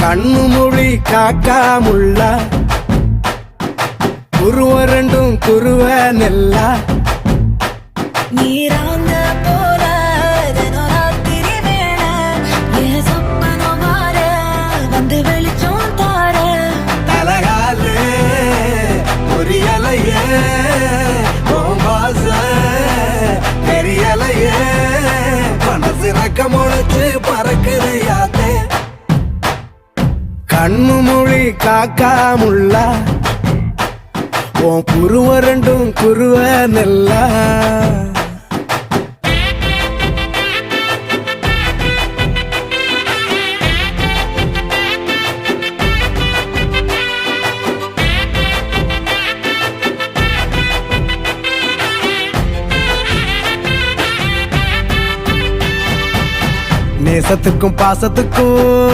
கண்ணு மொழி காக்காமுள்ள குருவ ரெண்டும் குருவ நெல்லா நீராங்க போல ராத்திரி வேண என் சொப்பனம் மாற வந்து வெளிச்சம் தார தலகாலே பொரியலையே வாச பெரியலையே மனசு ரக்க முளைச்சு பறக்குது யாத்தே கண்ணு மொழி காக்காமுள்ள உன் குருவ ரெண்டும் குருவ நெல்லா நேசத்துக்கும் பாசத்துக்கும்